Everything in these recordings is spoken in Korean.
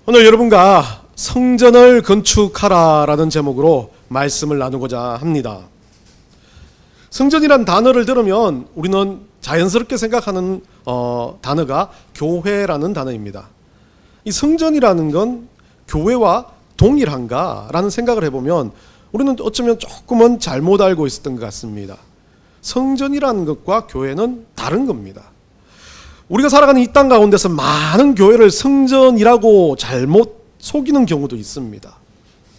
오늘 여러분과 성전을 건축하라라는 제목으로 말씀을 나누고자 합니다. 성전이란 단어를 들으면 우리는 자연스럽게 생각하는 단어가 교회라는 단어입니다. 이 성전이라는 건 교회와 동일한가라는 생각을 해보면 우리는 어쩌면 조금은 잘못 알고 있었던 것 같습니다. 성전이라는 것과 교회는 다른 겁니다. 우리가 살아가는 이 땅 가운데서 많은 교회를 성전이라고 잘못 속이는 경우도 있습니다.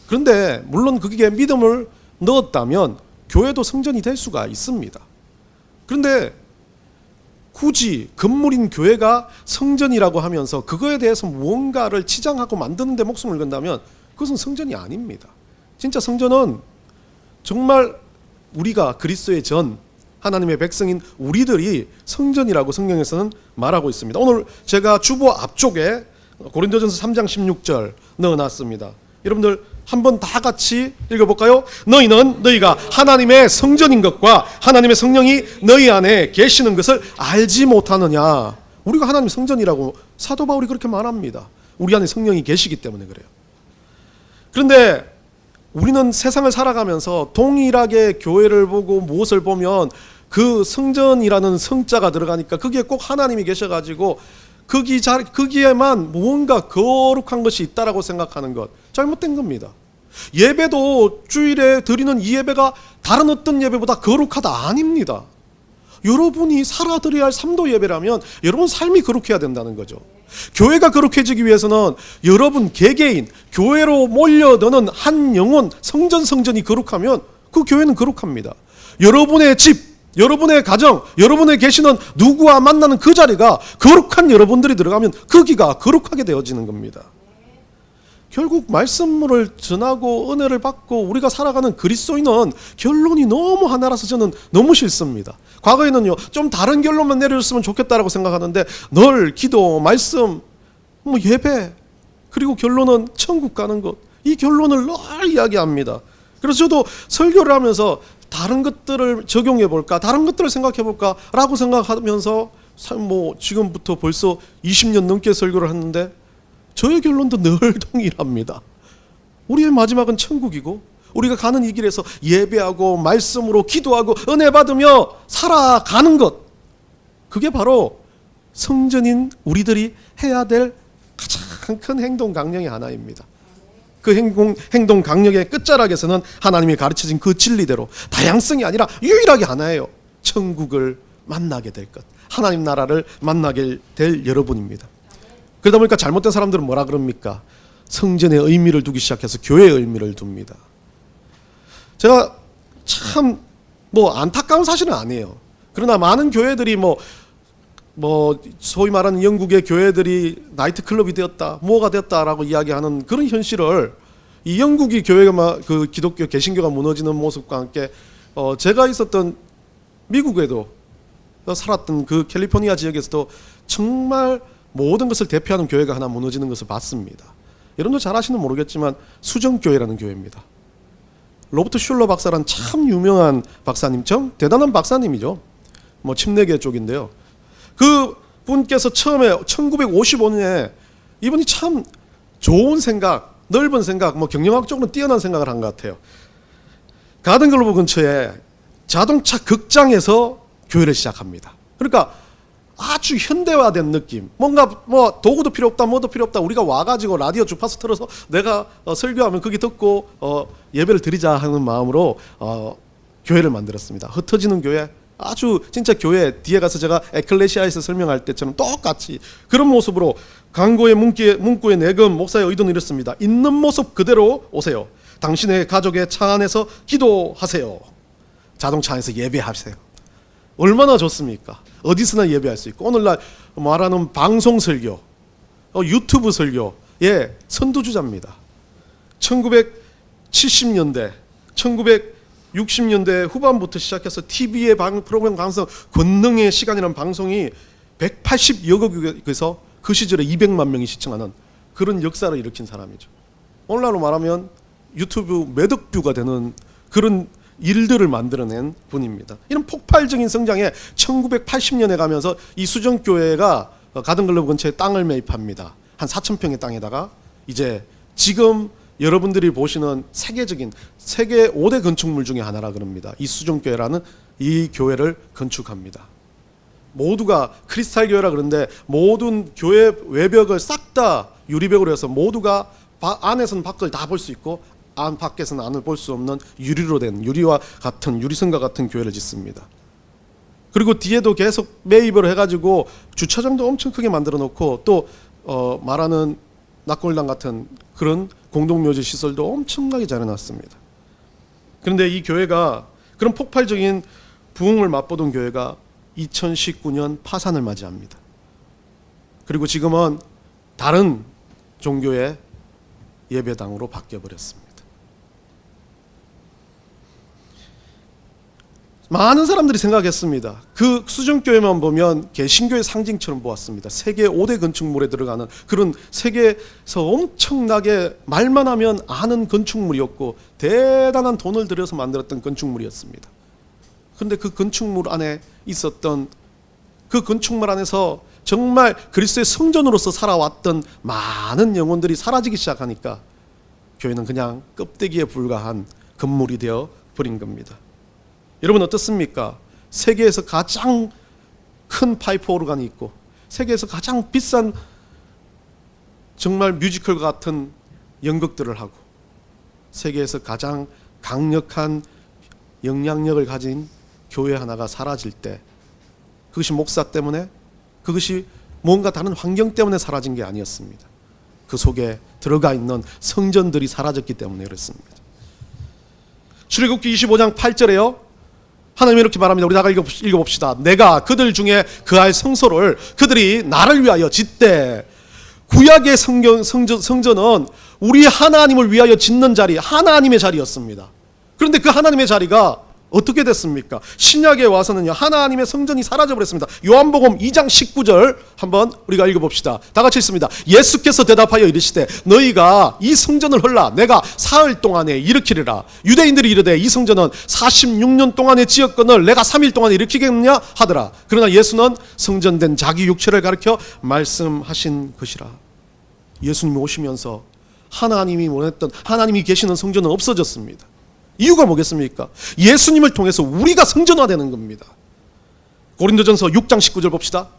그런데 물론 그게 믿음을 넣었다면 교회도 성전이 될 수가 있습니다. 그런데 굳이 건물인 교회가 성전이라고 하면서 그거에 대해서 무언가를 치장하고 만드는 데 목숨을 건다면 그것은 성전이 아닙니다. 진짜 성전은 정말 우리가 그리스도의 전 하나님의 백성인 우리들이 성전이라고 성경에서는 말하고 있습니다. 오늘 제가 주보 앞쪽에 고린도전서 3장 16절 넣어놨습니다. 여러분들 한번 다 같이 읽어볼까요? 너희는 너희가 하나님의 성전인 것과 하나님의 성령이 너희 안에 계시는 것을 알지 못하느냐. 우리가 하나님의 성전이라고 사도 바울이 그렇게 말합니다. 우리 안에 성령이 계시기 때문에 그래요. 그런데 우리는 세상을 살아가면서 동일하게 교회를 보고 무엇을 보면 그 성전이라는 성자가 들어가니까 거기에 꼭 하나님이 계셔가지고 거기에만 무언가 거룩한 것이 있다라고 생각하는 것, 잘못된 겁니다. 예배도 주일에 드리는 이 예배가 다른 어떤 예배보다 거룩하다 아닙니다. 여러분이 살아드려야 할 삶도 예배라면 여러분 삶이 거룩해야 된다는 거죠. 교회가 거룩해지기 위해서는 여러분 개개인 교회로 몰려드는 한 영혼 성전이 거룩하면 그 교회는 거룩합니다. 여러분의 집, 여러분의 가정, 여러분의 계시는 누구와 만나는 그 자리가 거룩한 여러분들이 들어가면 거기가 거룩하게 되어지는 겁니다. 결국 말씀을 전하고 은혜를 받고 우리가 살아가는 그리스도인은 결론이 너무 하나라서 저는 너무 싫습니다. 과거에는요 좀 다른 결론만 내려줬으면 좋겠다라고 생각하는데 늘 기도, 말씀, 예배, 그리고 결론은 천국 가는 것, 이 결론을 늘 이야기합니다. 그래서 저도 설교를 하면서 다른 것들을 적용해 볼까, 다른 것들을 생각해 볼까 라고 생각하면서 지금부터 벌써 20년 넘게 설교를 했는데 저의 결론도 늘 동일합니다. 우리의 마지막은 천국이고 우리가 가는 이 길에서 예배하고 말씀으로 기도하고 은혜 받으며 살아가는 것, 그게 바로 성전인 우리들이 해야 될 가장 큰 행동 강령의 하나입니다. 그 행동 강력의 끝자락에서는 하나님이 가르쳐진 그 진리대로 다양성이 아니라 유일하게 하나예요. 천국을 만나게 될 것, 하나님 나라를 만나게 될 여러분입니다. 그러다 보니까 잘못된 사람들은 뭐라 그럽니까? 성전의 의미를 두기 시작해서 교회의 의미를 둡니다. 제가 참 안타까운 사실은 아니에요. 그러나 많은 교회들이 소위 말하는 영국의 교회들이 나이트클럽이 되었다, 뭐가 되었다라고 이야기하는 그런 현실을 이 영국이 교회가 그 기독교 개신교가 무너지는 모습과 함께 제가 있었던 미국에도 살았던 그 캘리포니아 지역에서도 정말 모든 것을 대표하는 교회가 하나 무너지는 것을 봤습니다. 여러분도 잘 아시는 모르겠지만 수정교회라는 교회입니다. 로버트 슐러 박사란 참 유명한 박사님, 참 대단한 박사님이죠. 침례계 쪽인데요. 그 분께서 처음에 1955년에 이분이 참 좋은 생각, 넓은 생각, 경영학적으로 뛰어난 생각을 한 것 같아요. 가든글로브 근처에 자동차 극장에서 교회를 시작합니다. 그러니까 아주 현대화된 느낌, 뭔가 도구도 필요 없다, 뭐도 필요 없다, 우리가 와가지고 라디오 주파수 틀어서 내가 설교하면 거기 듣고 예배를 드리자 하는 마음으로 교회를 만들었습니다. 흩어지는 교회, 아주 진짜 교회 뒤에 가서 제가 에클레시아에서 설명할 때처럼 똑같이 그런 모습으로 강고의 문구의 내금 목사의 의도는 이렇습니다. 있는 모습 그대로 오세요. 당신의 가족의 차 안에서 기도하세요. 자동차 안에서 예배하세요. 얼마나 좋습니까? 어디서나 예배할 수 있고 오늘날 말하는 방송 설교, 유튜브 설교의 선두주자입니다. 1970년대, 1960년대 후반부터 시작해서 TV의 프로그램 방송, 권능의 시간이라는 방송이 180여 국에서 그 시절에 200만 명이 시청하는 그런 역사를 일으킨 사람이죠. 오늘날로 말하면 유튜브 매덕 뷰가 되는 그런 일들을 만들어낸 분입니다. 이런 폭발적인 성장에 1980년에 가면서 이 수정교회가 가든글러브 근처에 땅을 매입합니다. 한 4,000평의 땅에다가 이제 지금 여러분들이 보시는 세계 5대 건축물 중에 하나라 그럽니다. 이 수종교회라는 이 교회를 건축합니다. 모두가 크리스탈 교회라 그러는데 모든 교회 외벽을 싹 다 유리벽으로 해서 모두가 안에서는 밖을 다 볼 수 있고 밖에서는 안을 볼 수 없는 유리로 된 유리와 같은 유리선과 같은 교회를 짓습니다. 그리고 뒤에도 계속 매입을 해가지고 주차장도 엄청 크게 만들어 놓고 또 말하는 낙골당 같은 그런 공동묘지 시설도 엄청나게 잘 해놨습니다. 그런데 이 교회가 그런 폭발적인 부흥을 맛보던 교회가 2019년 파산을 맞이합니다. 그리고 지금은 다른 종교의 예배당으로 바뀌어버렸습니다. 많은 사람들이 생각했습니다. 그 수정교회만 보면 개신교의 상징처럼 보았습니다. 세계 5대 건축물에 들어가는 그런 세계에서 엄청나게 말만 하면 아는 건축물이었고 대단한 돈을 들여서 만들었던 건축물이었습니다. 그런데 그 건축물 안에 있었던 그 건축물 안에서 정말 그리스도의 성전으로서 살아왔던 많은 영혼들이 사라지기 시작하니까 교회는 그냥 껍데기에 불과한 건물이 되어 버린 겁니다. 여러분 어떻습니까? 세계에서 가장 큰 파이프 오르간이 있고 세계에서 가장 비싼 정말 뮤지컬과 같은 연극들을 하고 세계에서 가장 강력한 영향력을 가진 교회 하나가 사라질 때 그것이 목사 때문에 그것이 뭔가 다른 환경 때문에 사라진 게 아니었습니다. 그 속에 들어가 있는 성전들이 사라졌기 때문에 그렇습니다. 출애굽기 25장 8절에요. 하나님이 이렇게 말합니다. 우리 다 읽어봅시다. 내가 그들 중에 그할 성소를 그들이 나를 위하여 짓되. 구약의 성전은 우리 하나님을 위하여 짓는 자리, 하나님의 자리였습니다. 그런데 그 하나님의 자리가 어떻게 됐습니까? 신약에 와서는요, 하나님의 성전이 사라져버렸습니다. 요한복음 2장 19절 한번 우리가 읽어봅시다. 다 같이 읽습니다. 예수께서 대답하여 이르시되 너희가 이 성전을 헐라 내가 사흘 동안에 일으키리라. 유대인들이 이르되 이 성전은 46년 동안에 지었거늘 내가 3일 동안에 일으키겠느냐 하더라. 그러나 예수는 성전된 자기 육체를 가리켜 말씀하신 것이라. 예수님이 오시면서 하나님이 원했던 하나님이 계시는 성전은 없어졌습니다. 이유가 뭐겠습니까? 예수님을 통해서 우리가 성전화되는 겁니다. 고린도전서 6장 19절 봅시다.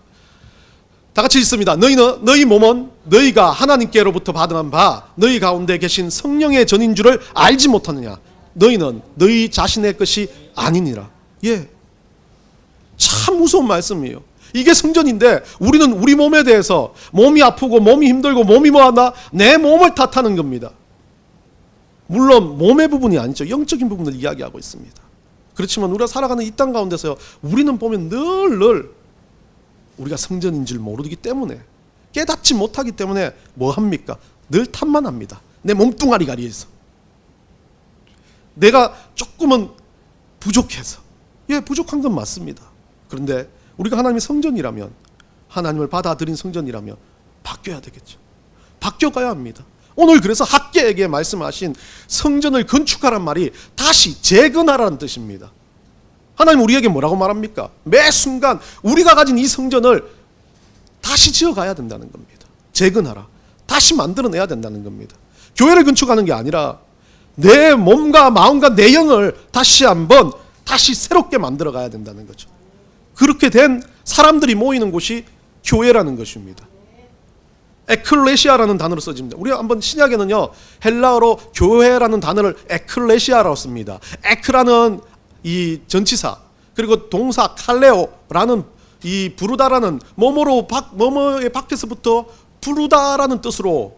다 같이 읽습니다. 너희 몸은 너희가 하나님께로부터 받은 바 너희 가운데 계신 성령의 전인 줄을 알지 못하느냐. 너희는 너희 자신의 것이 아니니라. 예, 참 무서운 말씀이에요. 이게 성전인데 우리는 우리 몸에 대해서 몸이 아프고 몸이 힘들고 몸이 뭐하나 내 몸을 탓하는 겁니다. 물론 몸의 부분이 아니죠. 영적인 부분을 이야기하고 있습니다. 그렇지만 우리가 살아가는 이 땅 가운데서 우리는 보면 늘 우리가 성전인 줄 모르기 때문에 깨닫지 못하기 때문에 뭐 합니까? 늘 탓만 합니다. 내 몸뚱아리 가리에서 내가 조금은 부족해서. 예, 부족한 건 맞습니다. 그런데 우리가 하나님의 성전이라면, 하나님을 받아들인 성전이라면 바뀌어야 되겠죠. 바뀌어가야 합니다. 오늘 그래서 학계에게 말씀하신 성전을 건축하란 말이 다시 재건하라는 뜻입니다. 하나님 우리에게 뭐라고 말합니까? 매 순간 우리가 가진 이 성전을 다시 지어가야 된다는 겁니다. 재건하라. 다시 만들어내야 된다는 겁니다. 교회를 건축하는 게 아니라 내 몸과 마음과 내 영을 다시 한번 다시 새롭게 만들어가야 된다는 거죠. 그렇게 된 사람들이 모이는 곳이 교회라는 것입니다. 에클레시아라는 단어로 써집니다. 우리가 한번 신약에는요, 헬라어로 교회라는 단어를 에클레시아라고 씁니다. 에크라는 이 전치사, 그리고 동사 칼레오라는 이 부르다라는 뭐뭐의 밖에서부터 부르다라는 뜻으로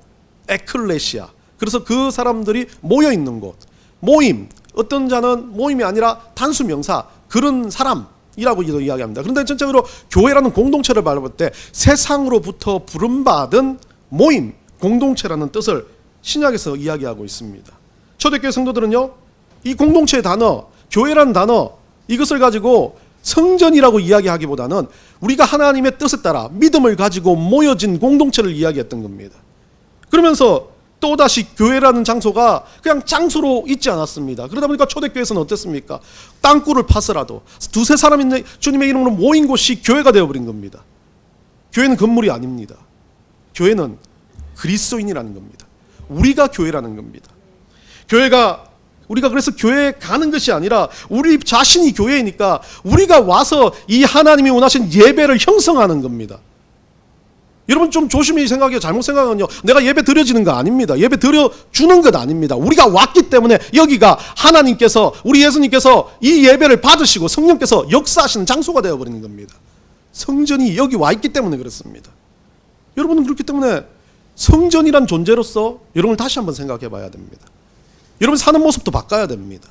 에클레시아. 그래서 그 사람들이 모여 있는 곳, 모임. 어떤 자는 모임이 아니라 단수 명사, 그런 사람이라고 이야기합니다. 그런데 전체적으로 교회라는 공동체를 바라볼 때 세상으로부터 부름받은 모임, 공동체라는 뜻을 신약에서 이야기하고 있습니다. 초대교회 성도들은요, 이 공동체의 단어, 교회라는 단어, 이것을 가지고 성전이라고 이야기하기보다는 우리가 하나님의 뜻에 따라 믿음을 가지고 모여진 공동체를 이야기했던 겁니다. 그러면서 또다시 교회라는 장소가 그냥 장소로 있지 않았습니다. 그러다 보니까 초대교회에서는 어땠습니까? 땅굴을 파서라도 두세 사람이 주님의 이름으로 모인 곳이 교회가 되어버린 겁니다. 교회는 건물이 아닙니다. 교회는 그리스도인이라는 겁니다. 우리가 교회라는 겁니다. 우리가 그래서 교회에 가는 것이 아니라 우리 자신이 교회이니까 우리가 와서 이 하나님이 원하신 예배를 형성하는 겁니다. 여러분 좀 조심히 생각해요. 잘못 생각하면요, 내가 예배 드려지는 거 아닙니다. 예배 드려주는 것 아닙니다. 우리가 왔기 때문에 여기가 하나님께서, 우리 예수님께서 이 예배를 받으시고 성령께서 역사하시는 장소가 되어버리는 겁니다. 성전이 여기 와 있기 때문에 그렇습니다. 여러분은 그렇기 때문에 성전이란 존재로서 여러분을 다시 한번 생각해 봐야 됩니다. 여러분 사는 모습도 바꿔야 됩니다.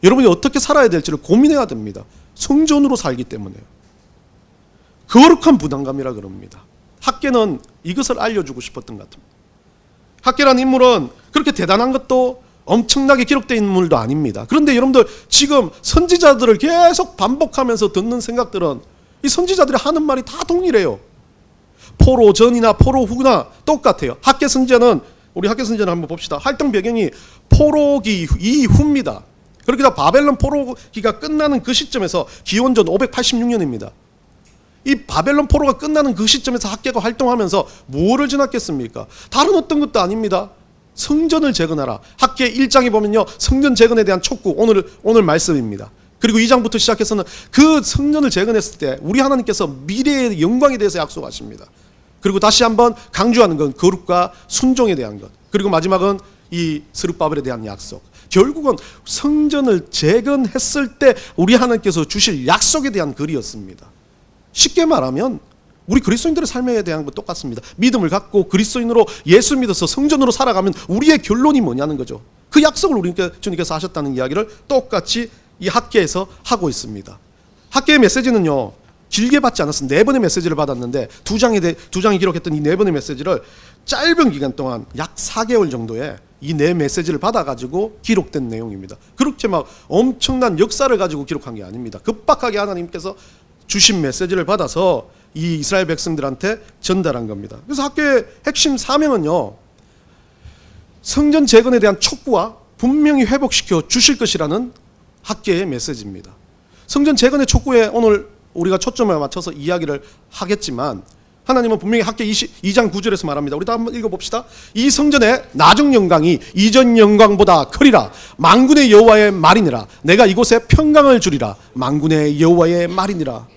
여러분이 어떻게 살아야 될지를 고민해야 됩니다. 성전으로 살기 때문에요. 거룩한 부담감이라 그럽니다. 학계는 이것을 알려주고 싶었던 것 같습니다. 학계라는 인물은 그렇게 대단한 것도 엄청나게 기록된 인물도 아닙니다. 그런데 여러분들 지금 선지자들을 계속 반복하면서 듣는 생각들은 이 선지자들이 하는 말이 다 동일해요. 포로 전이나 포로 후나 똑같아요. 학계 선지자는, 우리 학계 선지자는 한번 봅시다. 활동 배경이 포로기 이후입니다. 그렇게 다 바벨론 포로기가 끝나는 그 시점에서 기원전 586년입니다. 이 바벨론 포로가 끝나는 그 시점에서 학계가 활동하면서 뭐를 지났겠습니까? 다른 어떤 것도 아닙니다. 성전을 재건하라. 학계 1장에 보면요, 성전 재건에 대한 촉구, 오늘 말씀입니다. 그리고 2장부터 시작해서는 그 성전을 재건했을 때 우리 하나님께서 미래의 영광에 대해서 약속하십니다. 그리고 다시 한번 강조하는 건 거룩과 순종에 대한 것, 그리고 마지막은 이 스룹바벨에 대한 약속. 결국은 성전을 재건했을 때 우리 하나님께서 주실 약속에 대한 글이었습니다. 쉽게 말하면 우리 그리스도인들의 삶에 대한 것 똑같습니다. 믿음을 갖고 그리스도인으로 예수 믿어서 성전으로 살아가면 우리의 결론이 뭐냐는 거죠. 그 약속을 주님께서 하셨다는 이야기를 똑같이 이 학계에서 하고 있습니다. 학계의 메시지는요, 길게 받지 않았습니다. 4번의 메시지를 받았는데 두 장이 기록했던 이 4번의 메시지를 짧은 기간 동안 약 4개월 정도에 이 4메시지를 받아가지고 기록된 내용입니다. 그렇게 막 엄청난 역사를 가지고 기록한 게 아닙니다. 급박하게 하나님께서 주신 메시지를 받아서 이 이스라엘 백성들한테 전달한 겁니다. 그래서 학교의 핵심 사명은요, 성전 재건에 대한 촉구와 분명히 회복시켜 주실 것이라는 학계의 메시지입니다. 성전 재건의 촉구에 오늘 우리가 초점을 맞춰서 이야기를 하겠지만 하나님은 분명히 학계 22장 9절에서 말합니다. 우리 다 한번 읽어봅시다. 이 성전의 나중 영광이 이전 영광보다 크리라. 만군의 여호와의 말이니라. 내가 이곳에 평강을 주리라. 만군의 여호와의 말이니라.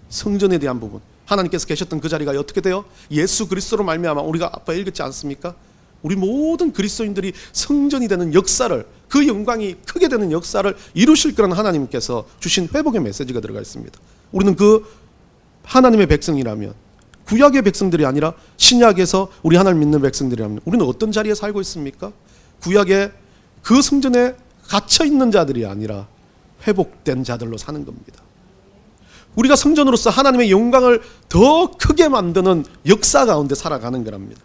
성전에 대한 부분, 하나님께서 계셨던 그 자리가 어떻게 돼요? 예수 그리스도로 말미암아 우리가 아까 읽었지 않습니까? 우리 모든 그리스도인들이 성전이 되는 역사를, 그 영광이 크게 되는 역사를 이루실 거라는 하나님께서 주신 회복의 메시지가 들어가 있습니다. 우리는 그 하나님의 백성이라면, 구약의 백성들이 아니라 신약에서 우리 하나님 믿는 백성들이라면 우리는 어떤 자리에 살고 있습니까? 구약의 그 성전에 갇혀 있는 자들이 아니라 회복된 자들로 사는 겁니다. 우리가 성전으로서 하나님의 영광을 더 크게 만드는 역사 가운데 살아가는 거랍니다.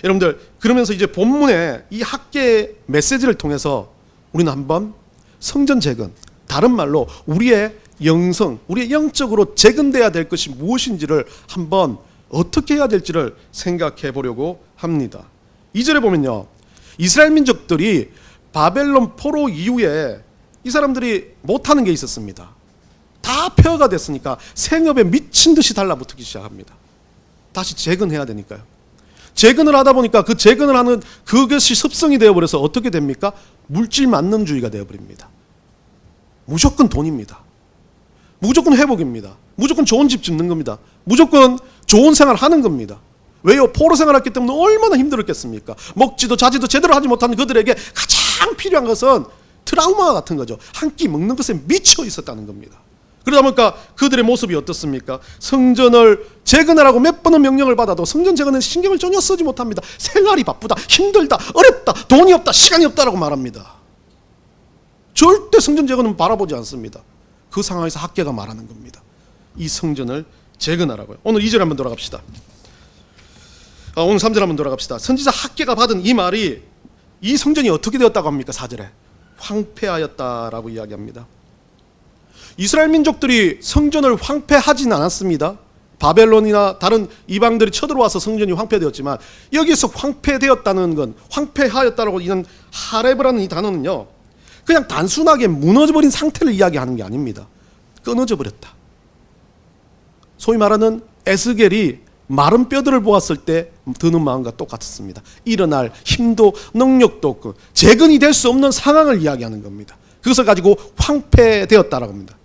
여러분들, 그러면서 이제 본문의 이 학계의 메시지를 통해서 우리는 한번 성전 재건, 다른 말로 우리의 영성, 우리의 영적으로 재건돼야 될 것이 무엇인지를 한번 어떻게 해야 될지를 생각해 보려고 합니다. 2절에 보면요, 이스라엘 민족들이 바벨론 포로 이후에 이 사람들이 못하는 게 있었습니다. 다 폐허가 됐으니까 생업에 미친 듯이 달라붙기 시작합니다. 다시 재건해야 되니까요. 재건을 하다 보니까 그 재건을 하는 그것이 습성이 되어버려서 어떻게 됩니까? 물질 만능주의가 되어버립니다. 무조건 돈입니다. 무조건 회복입니다. 무조건 좋은 집 짓는 겁니다. 무조건 좋은 생활 하는 겁니다. 왜요? 포로 생활했기 때문에 얼마나 힘들었겠습니까? 먹지도 자지도 제대로 하지 못하는 그들에게 가장 필요한 것은 트라우마 같은 거죠. 한 끼 먹는 것에 미쳐 있었다는 겁니다. 그러다 보니까 그들의 모습이 어떻습니까? 성전을 재건하라고 몇 번은 명령을 받아도 성전 재건에 신경을 전혀 쓰지 못합니다. 생활이 바쁘다, 힘들다, 어렵다, 돈이 없다, 시간이 없다라고 말합니다. 절대 성전 재건은 바라보지 않습니다. 그 상황에서 학계가 말하는 겁니다. 이 성전을 재건하라고요. 오늘 2절 한번 돌아갑시다. 오늘 3절 한번 돌아갑시다. 선지자 학계가 받은 이 말이, 이 성전이 어떻게 되었다고 합니까? 4절에 황폐하였다라고 이야기합니다. 이스라엘 민족들이 성전을 황폐하진 않았습니다. 바벨론이나 다른 이방들이 쳐들어와서 성전이 황폐되었지만 여기서 황폐되었다는 건, 황폐하였다라고 이는 하레브라는 이 단어는요, 그냥 단순하게 무너져버린 상태를 이야기하는 게 아닙니다. 끊어져 버렸다. 소위 말하는 에스겔이 마른 뼈들을 보았을 때 드는 마음과 똑같습니다. 일어날 힘도 능력도 없고 재건이 될 수 없는 상황을 이야기하는 겁니다. 그것을 가지고 황폐되었다라고 합니다.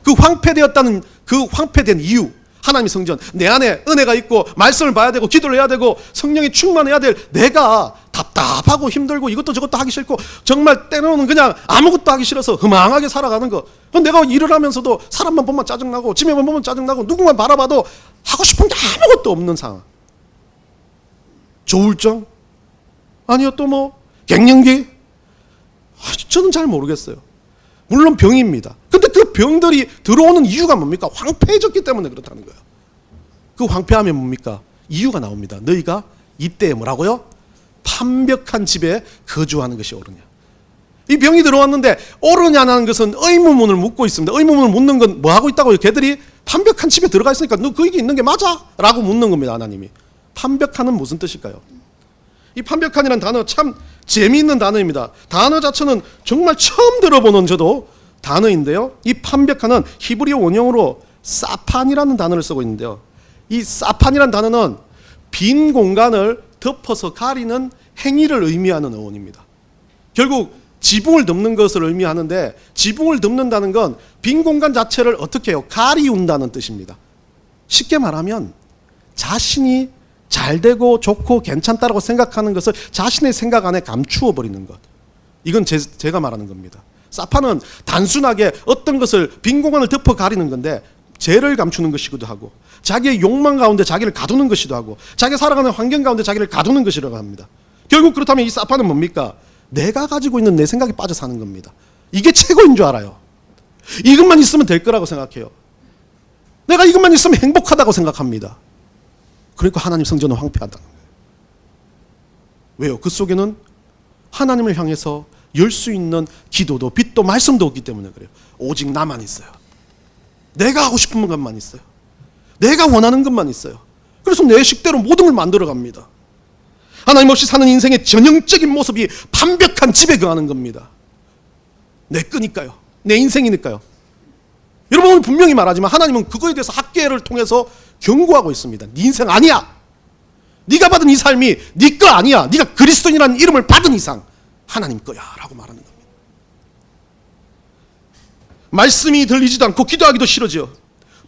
그 황폐되었다는 그 황폐된 이유, 하나님의 성전, 내 안에 은혜가 있고 말씀을 봐야 되고 기도를 해야 되고 성령이 충만해야 될 내가 답답하고 힘들고 이것도 저것도 하기 싫고 정말 때로는 그냥 아무것도 하기 싫어서 허망하게 살아가는 것. 내가 일을 하면서도 사람만 보면 짜증나고 집에만 보면 짜증나고 누구만 바라봐도 하고 싶은 게 아무것도 없는 상황. 조울증? 아니요, 또 뭐 갱년기? 저는 잘 모르겠어요. 물론 병입니다. 근데 그 병들이 들어오는 이유가 뭡니까? 황폐해졌기 때문에 그렇다는 거예요. 그 황폐하면 뭡니까? 이유가 나옵니다. 너희가 이때에 뭐라고요? 판벽한 집에 거주하는 것이 옳으냐. 이 병이 들어왔는데 옳으냐는 것은 의문문을 묻고 있습니다. 의문문을 묻는 건 뭐 하고 있다고요? 걔들이 판벽한 집에 들어가 있으니까 너 거기 있는 게 맞아? 라고 묻는 겁니다. 하나님이. 판벽한은 무슨 뜻일까요? 이 판벽한이라는 단어 참 재미있는 단어입니다. 단어 자체는 정말 처음 들어보는 저도 단어인데요. 이 판벽한은 히브리어 원형으로 사판이라는 단어를 쓰고 있는데요. 이 사판이라는 단어는 빈 공간을 덮어서 가리는 행위를 의미하는 어원입니다. 결국 지붕을 덮는 것을 의미하는데 지붕을 덮는다는 건 빈 공간 자체를 어떻게 해요? 가리운다는 뜻입니다. 쉽게 말하면 자신이 잘 되고 좋고 괜찮다라고 생각하는 것을 자신의 생각 안에 감추어 버리는 것. 이건 제가 말하는 겁니다. 사파는 단순하게 어떤 것을 빈 공간을 덮어 가리는 건데 죄를 감추는 것이기도 하고 자기의 욕망 가운데 자기를 가두는 것이기도 하고 자기가 살아가는 환경 가운데 자기를 가두는 것이라고 합니다. 결국 그렇다면 이 사파는 뭡니까? 내가 가지고 있는 내 생각에 빠져 사는 겁니다. 이게 최고인 줄 알아요. 이것만 있으면 될 거라고 생각해요. 내가 이것만 있으면 행복하다고 생각합니다. 그러니까 하나님 성전은 황폐하다는 거예요. 왜요? 그 속에는 하나님을 향해서 열 수 있는 기도도 빛도 말씀도 없기 때문에 그래요. 오직 나만 있어요. 내가 하고 싶은 것만 있어요. 내가 원하는 것만 있어요. 그래서 내 식대로 모든 걸 만들어 갑니다. 하나님 없이 사는 인생의 전형적인 모습이 판벽한 집에 거하는 겁니다. 내 거니까요. 내 인생이니까요. 여러분 분명히 말하지만 하나님은 그거에 대해서 학계를 통해서 경고하고 있습니다. 네 인생 아니야. 네가 받은 이 삶이 네 거 아니야. 네가 그리스도인이라는 이름을 받은 이상 하나님 거야 라고 말하는 겁니다. 말씀이 들리지도 않고 기도하기도 싫어져요.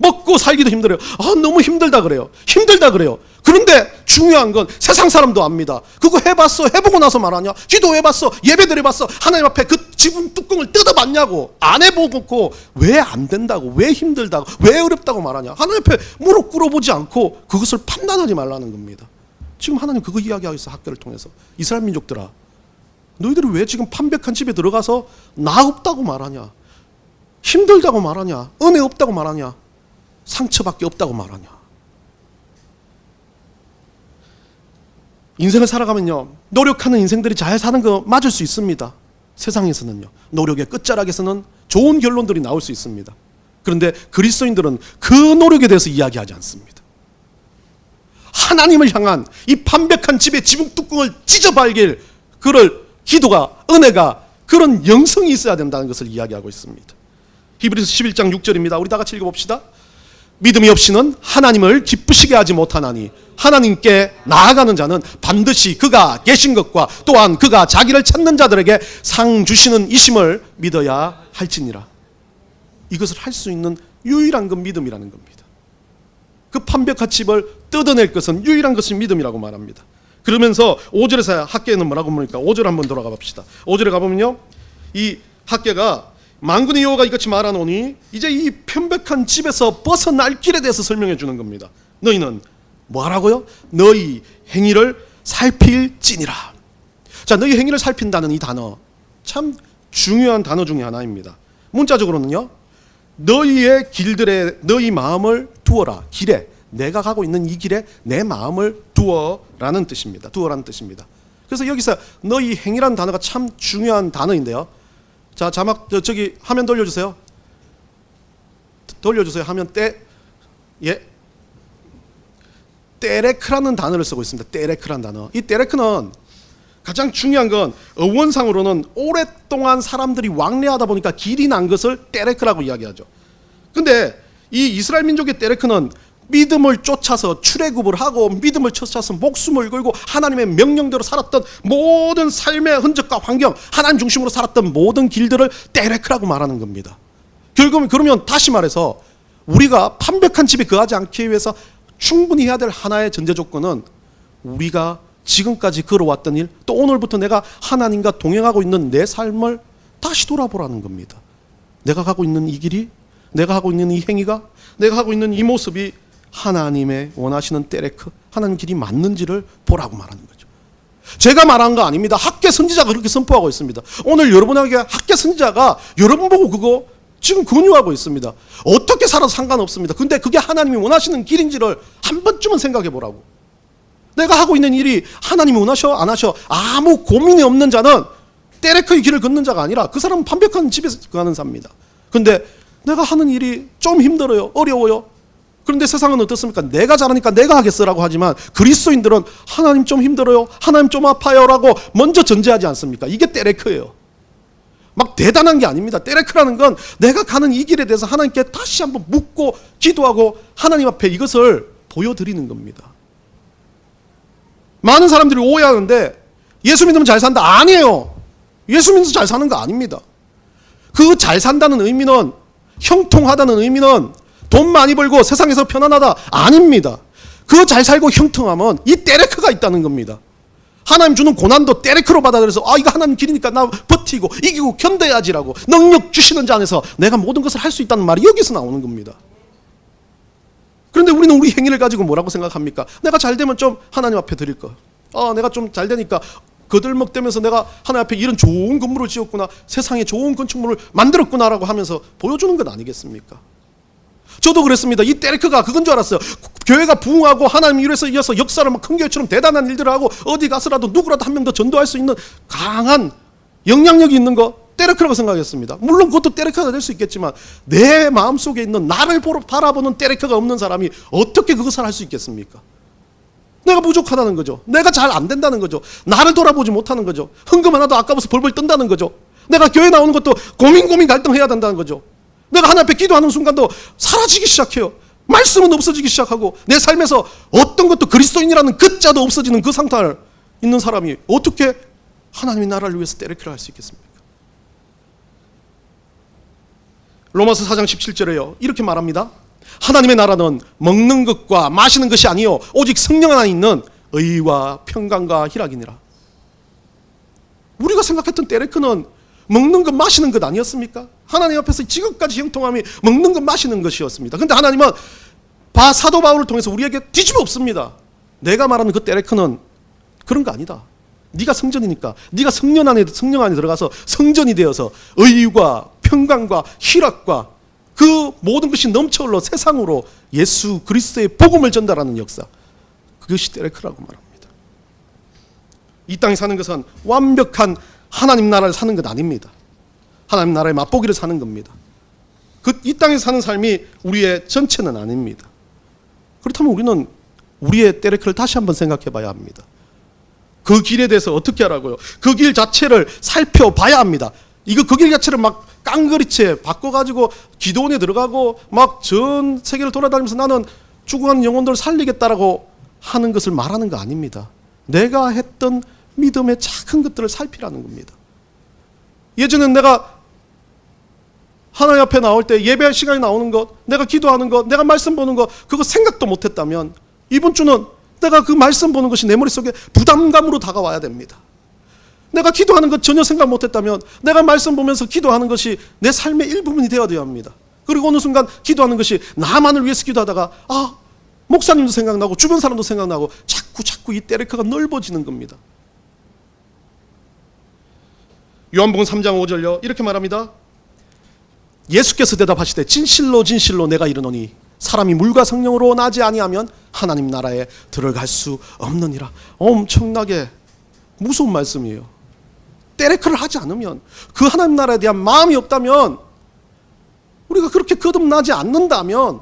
먹고 살기도 힘들어요. 너무 힘들다 그래요. 힘들다 그래요. 그런데 중요한 건 세상 사람도 압니다. 그거 해봤어? 해보고 나서 말하냐? 기도해봤어? 예배들 해봤어? 하나님 앞에 그 지붕 뚜껑을 뜯어봤냐고? 안 해보고 왜 안 된다고? 왜 힘들다고? 왜 어렵다고 말하냐? 하나님 앞에 무릎 꿇어보지 않고 그것을 판단하지 말라는 겁니다. 지금 하나님 그거 이야기하고 있어. 학교를 통해서. 이스라엘 민족들아, 너희들이 왜 지금 판벽한 집에 들어가서 나 없다고 말하냐? 힘들다고 말하냐? 은혜 없다고 말하냐? 상처밖에 없다고 말하냐? 인생을 살아가면요, 노력하는 인생들이 잘 사는 거 맞을 수 있습니다. 세상에서는요, 노력의 끝자락에서는 좋은 결론들이 나올 수 있습니다. 그런데 그리스도인들은 그 노력에 대해서 이야기하지 않습니다. 하나님을 향한 이 판벽한 집의 지붕 뚜껑을 찢어발길 그럴 기도가, 은혜가, 그런 영성이 있어야 된다는 것을 이야기하고 있습니다. 히브리서 11장 6절입니다. 우리 다 같이 읽어봅시다. 믿음이 없이는 하나님을 기쁘시게 하지 못하나니 하나님께 나아가는 자는 반드시 그가 계신 것과 또한 그가 자기를 찾는 자들에게 상 주시는 이심을 믿어야 할지니라. 이것을 할 수 있는 유일한 건 믿음이라는 겁니다. 그 판벽한 집을 뜯어낼 것은 유일한 것이 믿음이라고 말합니다. 그러면서 5절에서 학계는 뭐라고 뭡니까? 5절 한번 돌아가 봅시다. 5절에 가보면요, 이 학계가 만군의 여호와가 이같이 말하노니 이제 이 편백한 집에서 벗어날 길에 대해서 설명해 주는 겁니다. 너희는 뭐하라고요? 너희 행위를 살필지니라. 자, 너희 행위를 살핀다는 이 단어 참 중요한 단어 중에 하나입니다. 문자적으로는요, 너희의 길들에 너희 마음을 두어라. 길에, 내가 가고 있는 이 길에 내 마음을 두어라는 뜻입니다. 두어라는 뜻입니다. 그래서 여기서 너희 행위라는 단어가 참 중요한 단어인데요. 자, 자막 저기 화면 돌려주세요. 돌려주세요. 화면 떼레크라는 단어를 쓰고 있습니다. 떼레크라는 단어. 이 떼레크는 가장 중요한 건 어원상으로는 오랫동안 사람들이 왕래하다 보니까 길이 난 것을 떼레크라고 이야기하죠. 근데 이 이스라엘 민족의 떼레크는 믿음을 쫓아서 출애굽을 하고 믿음을 쫓아서 목숨을 걸고 하나님의 명령대로 살았던 모든 삶의 흔적과 환경, 하나님 중심으로 살았던 모든 길들을 때레크라고 말하는 겁니다. 결국은 그러면 다시 말해서 우리가 완벽한 집에 거하지 않기 위해서 충분히 해야 될 하나의 전제 조건은 우리가 지금까지 걸어왔던 일, 또 오늘부터 내가 하나님과 동행하고 있는 내 삶을 다시 돌아보라는 겁니다. 내가 가고 있는 이 길이, 내가 하고 있는 이 행위가, 내가 하고 있는 이 모습이 하나님의 원하시는 때레크, 하나님 길이 맞는지를 보라고 말하는 거죠. 제가 말한 거 아닙니다. 학계 선지자가 그렇게 선포하고 있습니다. 오늘 여러분에게 학계 선지자가 여러분 보고 그거 지금 권유하고 있습니다. 어떻게 살아도 상관없습니다. 근데 그게 하나님이 원하시는 길인지를 한 번쯤은 생각해 보라고. 내가 하고 있는 일이 하나님이 원하셔 안 하셔 아무 고민이 없는 자는 때레크의 길을 걷는 자가 아니라 그 사람은 완벽한 집에서 거하는 사람입니다. 근데 내가 하는 일이 좀 힘들어요, 어려워요. 그런데 세상은 어떻습니까? 내가 잘하니까 내가 하겠어라고 하지만 그리스도인들은 하나님 좀 힘들어요, 하나님 좀 아파요라고 먼저 전제하지 않습니까? 이게 때레크예요. 막 대단한 게 아닙니다. 때레크라는 건 내가 가는 이 길에 대해서 하나님께 다시 한번 묻고 기도하고 하나님 앞에 이것을 보여드리는 겁니다. 많은 사람들이 오해하는데 예수 믿으면 잘 산다. 아니에요. 예수 믿으면 잘 사는 거 아닙니다. 그 잘 산다는 의미는, 형통하다는 의미는 돈 많이 벌고 세상에서 편안하다 아닙니다. 그 잘 살고 형통하면 이 때레크가 있다는 겁니다. 하나님 주는 고난도 때레크로 받아들여서 이거 하나님 길이니까 나 버티고 이기고 견뎌야지라고 능력 주시는 자 안에서 내가 모든 것을 할 수 있다는 말이 여기서 나오는 겁니다. 그런데 우리는 우리 행위를 가지고 뭐라고 생각합니까? 내가 잘 되면 좀 하나님 앞에 드릴 거. 내가 좀 잘 되니까 거들먹대면서 내가 하나님 앞에 이런 좋은 건물을 지었구나, 세상에 좋은 건축물을 만들었구나라고 하면서 보여주는 것 아니겠습니까? 저도 그랬습니다. 이 때레크가 그건 줄 알았어요. 교회가 부흥하고 하나님 이래서 이어서 역사를 막 큰 교회처럼 대단한 일들을 하고 어디 가서라도 누구라도 한 명 더 전도할 수 있는 강한 영향력이 있는 거 때레크라고 생각했습니다. 물론 그것도 때레크가 될 수 있겠지만 내 마음속에 있는 나를 바라보는 때레크가 없는 사람이 어떻게 그것을 할 수 있겠습니까? 내가 부족하다는 거죠. 내가 잘 안 된다는 거죠. 나를 돌아보지 못하는 거죠. 헌금 하나도 아까워서 벌벌 뜬다는 거죠. 내가 교회 나오는 것도 고민 갈등해야 된다는 거죠. 내가 하나님 앞에 기도하는 순간도 사라지기 시작해요. 말씀은 없어지기 시작하고 내 삶에서 어떤 것도 그리스도인이라는 그 자도 없어지는 그 상태에 있는 사람이 어떻게 하나님의 나라를 위해서 때레크를 할 수 있겠습니까? 로마서 4장 17절에요. 이렇게 말합니다. 하나님의 나라는 먹는 것과 마시는 것이 아니요 오직 성령 안에 있는 의와 평강과 희락이니라. 우리가 생각했던 때레크는 먹는 것 마시는 것 아니었습니까? 하나님 앞에서 지금까지 형통함이 먹는 것 마시는 것이었습니다. 그런데 하나님은 사도 바울을 통해서 우리에게 뒤집어 엎습니다. 내가 말하는 그 때레크는 그런 거 아니다. 네가 성전이니까 네가 성령 안에 들어가서 성전이 되어서 의와 평강과 희락과 그 모든 것이 넘쳐흘러 세상으로 예수 그리스도의 복음을 전달하는 역사, 그것이 때레크라고 말합니다. 이 땅에 사는 것은 완벽한 하나님 나라를 사는 것 아닙니다. 하나님 나라의 맛보기를 사는 겁니다. 이 땅에 사는 삶이 우리의 전체는 아닙니다. 그렇다면 우리는 우리의 때레크를 다시 한번 생각해 봐야 합니다. 그 길에 대해서 어떻게 하라고요? 그 길 자체를 살펴봐야 합니다. 그 길 자체를 막 깡그리채 바꿔가지고 기도원에 들어가고 막 전 세계를 돌아다니면서 나는 죽어가는 영혼들을 살리겠다라고 하는 것을 말하는 거 아닙니다. 내가 했던 믿음의 작은 것들을 살피라는 겁니다. 예전엔 내가 하나님 앞에 나올 때 예배할 시간이 나오는 것, 내가 기도하는 것, 내가 말씀 보는 것, 그거 생각도 못했다면 이번 주는 내가 그 말씀 보는 것이 내 머릿속에 부담감으로 다가와야 됩니다. 내가 기도하는 것 전혀 생각 못했다면 내가 말씀 보면서 기도하는 것이 내 삶의 일부분이 되어야 합니다. 그리고 어느 순간 기도하는 것이 나만을 위해서 기도하다가 목사님도 생각나고 주변 사람도 생각나고 자꾸 이 때레크가 넓어지는 겁니다. 요한복음 3장 5절요 이렇게 말합니다. 예수께서 대답하시되 진실로 내가 이르노니 사람이 물과 성령으로 나지 아니하면 하나님 나라에 들어갈 수 없느니라. 엄청나게 무서운 말씀이에요. 때레크를 하지 않으면, 그 하나님 나라에 대한 마음이 없다면, 우리가 그렇게 거듭나지 않는다면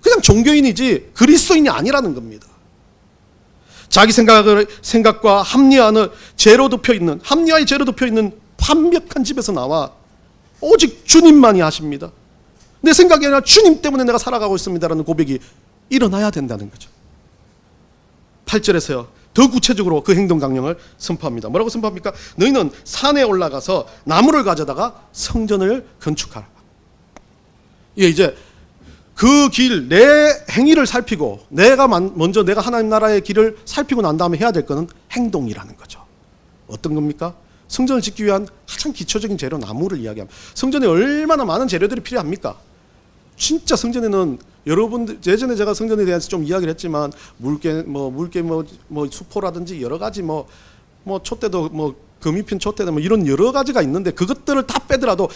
그냥 종교인이지 그리스도인이 아니라는 겁니다. 자기 생각과 합리화의 죄로 덮여 있는 완벽한 집에서 나와 오직 주님만이 하십니다. 내 생각이 아니라 주님 때문에 내가 살아가고 있습니다라는 고백이 일어나야 된다는 거죠. 8절에서요. 더 구체적으로 그 행동 강령을 선포합니다. 뭐라고 선포합니까? 너희는 산에 올라가서 나무를 가져다가 성전을 건축하라. 이게 이제 그 길, 내 행위를 살피고 먼저 내가 하나님 나라의 길을 살피고 난 다음에 해야 될 거는 행동이라는 거죠. 어떤 겁니까? 성전을 짓기 위한 가장 기초적인 재료 나무를 이야기합니다. 성전에 얼마나 많은 재료들이 필요합니까? 진짜 성전에는 여러분들 예전에 제가 성전에 대해서 좀 이야기를 했지만 물개 수포라든지 여러 가지 촛대도 금이 핀 촛대도 이런 여러 가지가 있는데 그것들을 다 빼더라도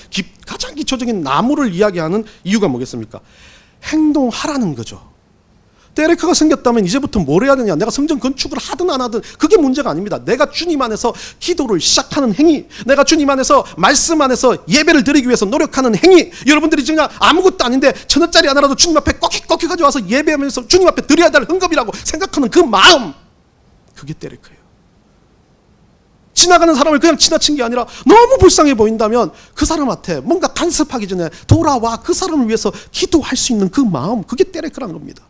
가장 기초적인 나무를 이야기하는 이유가 뭐겠습니까? 행동하라는 거죠. 데레크가 생겼다면 이제부터 뭘 해야 되냐? 내가 성전 건축을 하든 안 하든 그게 문제가 아닙니다. 내가 주님 안에서 기도를 시작하는 행위, 내가 주님 안에서 말씀 안에서 예배를 드리기 위해서 노력하는 행위. 여러분들이 지금 아무것도 아닌데 1,000원짜리 하나라도 주님 앞에 꺽기 가져와서 예배하면서 주님 앞에 드려야 될 헌금이라고 생각하는 그 마음, 그게 데레크예요. 지나가는 사람을 그냥 지나친 게 아니라 너무 불쌍해 보인다면 그 사람한테 뭔가 간섭하기 전에 돌아와 그 사람을 위해서 기도할 수 있는 그 마음, 그게 데레크라는 겁니다.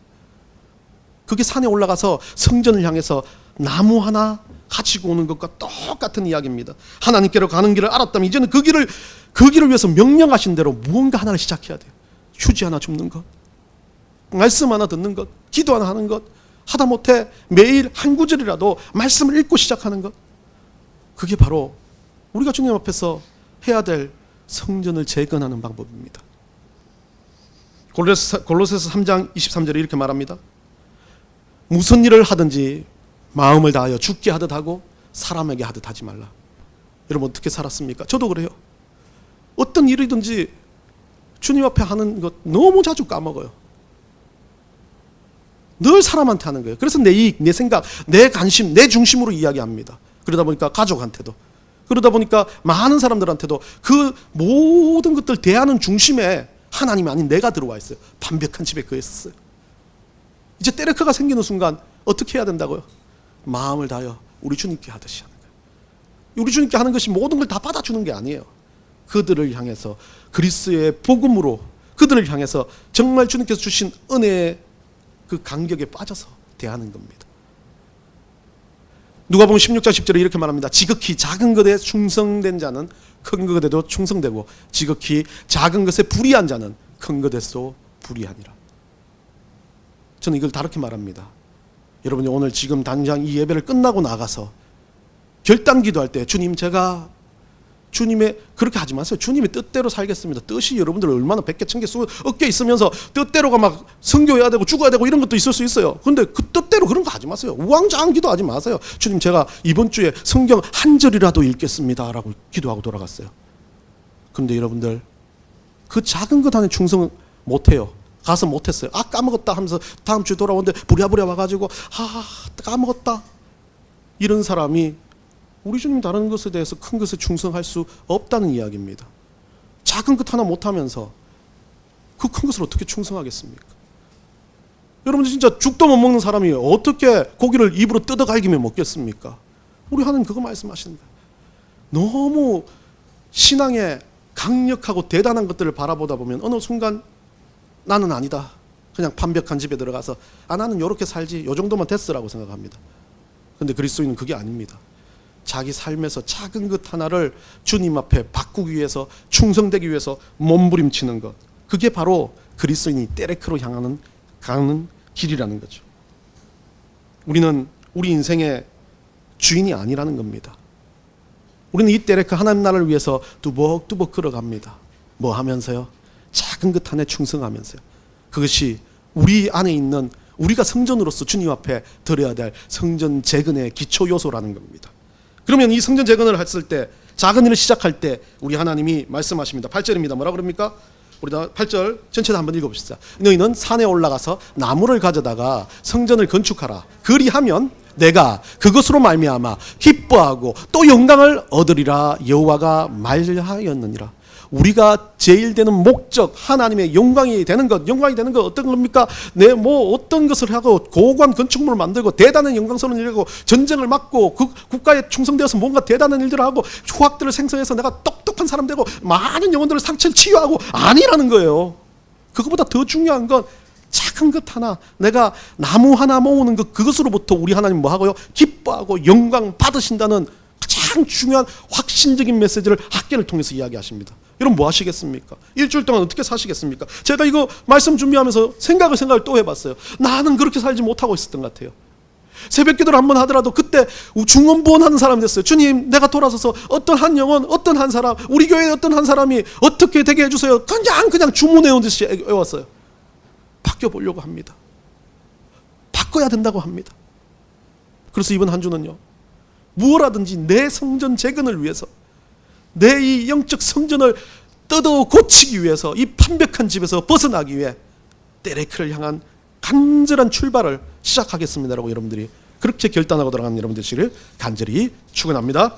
그게 산에 올라가서 성전을 향해서 나무 하나 가지고 오는 것과 똑같은 이야기입니다. 하나님께로 가는 길을 알았다면 이제는 그 길을 위해서 명령하신 대로 무언가 하나를 시작해야 돼요. 휴지 하나 줍는 것, 말씀 하나 듣는 것, 기도 하나 하는 것, 하다못해 매일 한 구절이라도 말씀을 읽고 시작하는 것, 그게 바로 우리가 주님 앞에서 해야 될 성전을 재건하는 방법입니다. 골로새서 3장 23절에 이렇게 말합니다. 무슨 일을 하든지 마음을 다하여 죽게 하듯 하고 사람에게 하듯 하지 말라. 여러분 어떻게 살았습니까? 저도 그래요. 어떤 일이든지 주님 앞에 하는 것 너무 자주 까먹어요. 늘 사람한테 하는 거예요. 그래서 내 이익, 내 생각, 내 관심, 내 중심으로 이야기합니다. 그러다 보니까 가족한테도, 그러다 보니까 많은 사람들한테도 그 모든 것들 대하는 중심에 하나님이 아닌 내가 들어와 있어요. 반벽한 집에 거했어요. 이제 데레크가 생기는 순간 어떻게 해야 된다고요? 마음을 다하여 우리 주님께 하듯이 하는 거예요. 우리 주님께 하는 것이 모든 걸 다 받아주는 게 아니에요. 그들을 향해서 그리스도의 복음으로 그들을 향해서 정말 주님께서 주신 은혜의 그 간격에 빠져서 대하는 겁니다. 누가복음 16장 10절에 이렇게 말합니다. 지극히 작은 것에 충성된 자는 큰 것에도 충성되고 지극히 작은 것에 불의한 자는 큰 것에도 불의하니라. 저는 이걸 다르게 말합니다. 여러분이 오늘 지금 당장 이 예배를 끝나고 나가서 결단 기도할 때 제가 주님의 그렇게 하지 마세요. 주님의 뜻대로 살겠습니다. 뜻이 여러분들 얼마나 100개 1000개 어깨에 있으면서 뜻대로가 막 성교해야 되고 죽어야 되고 이런 것도 있을 수 있어요. 그런데 그 뜻대로 그런 거 하지 마세요. 우왕좌왕 기도하지 마세요. 주님 제가 이번 주에 성경 한 절이라도 읽겠습니다 라고 기도하고 돌아갔어요. 그런데 여러분들 그 작은 것 안에 충성 못해요. 가서 못했어요. 까먹었다 하면서 다음 주에 돌아오는데 부랴부랴 와가지고 까먹었다. 이런 사람이 우리 주님 다른 것에 대해서 큰 것에 충성할 수 없다는 이야기입니다. 작은 것 하나 못하면서 그 큰 것을 어떻게 충성하겠습니까? 여러분들 진짜 죽도 못 먹는 사람이 어떻게 고기를 입으로 뜯어갈기며 먹겠습니까? 우리 하나님 그거 말씀하시는 거예요. 너무 신앙의 강력하고 대단한 것들을 바라보다 보면 어느 순간 나는 아니다. 그냥 판벽한 집에 들어가서 나는 이렇게 살지 요 정도만 됐으라고 생각합니다. 그런데 그리스도인은 그게 아닙니다. 자기 삶에서 작은 것 하나를 주님 앞에 바꾸기 위해서 충성되기 위해서 몸부림치는 것, 그게 바로 그리스도인이 데레크로 가는 길이라는 거죠. 우리는 우리 인생의 주인이 아니라는 겁니다. 우리는 이 데레크 하나님 나라를 위해서 뚜벅뚜벅 걸어갑니다. 뭐 하면서요? 작은 것 하나에 충성하면서요. 그것이 우리 안에 있는 우리가 성전으로서 주님 앞에 드려야 될 성전 재건의 기초 요소라는 겁니다. 그러면 이 성전 재건을 했을 때 작은 일을 시작할 때 우리 하나님이 말씀하십니다. 8절입니다. 뭐라 그럽니까? 우리 8절 전체 다 한번 읽어봅시다. 너희는 산에 올라가서 나무를 가져다가 성전을 건축하라. 그리하면 내가 그것으로 말미암아 기뻐하고 또 영광을 얻으리라 여호와가 말하였느니라. 우리가 제일 되는 목적, 하나님의 영광이 되는 것 어떤 겁니까? 내 어떤 것을 하고 고고한 건축물을 만들고 대단한 영광스러운 일을 하고 전쟁을 막고 그 국가에 충성되어서 뭔가 대단한 일들을 하고 후학들을 생성해서 내가 똑똑한 사람 되고 많은 영혼들을 상처를 치유하고 아니라는 거예요. 그것보다 더 중요한 건 작은 작은 것 하나, 내가 나무 하나 모으는 것, 그것으로부터 우리 하나님 뭐 하고요? 기뻐하고 영광 받으신다는 가장 중요한 확신적인 메시지를 학계를 통해서 이야기하십니다. 여러분 뭐 하시겠습니까? 일주일 동안 어떻게 사시겠습니까? 제가 이거 말씀 준비하면서 생각을 또 해봤어요. 나는 그렇게 살지 못하고 있었던 것 같아요. 새벽 기도를 한번 하더라도 그때 중언부언하는 사람이 됐어요. 주님, 내가 돌아서서 어떤 한 영혼, 어떤 한 사람, 우리 교회의 어떤 한 사람이 어떻게 되게 해주세요. 그냥 주문해 오듯이 외웠어요. 바뀌어보려고 합니다. 바꿔야 된다고 합니다. 그래서 이번 한 주는요, 무엇라든지 내 성전 재건을 위해서, 내 이 영적 성전을 뜯어 고치기 위해서, 이 판벽한 집에서 벗어나기 위해 데레크를 향한 간절한 출발을 시작하겠습니다라고 여러분들이 그렇게 결단하고 들어가는 여러분들 되시기를 간절히 축원합니다.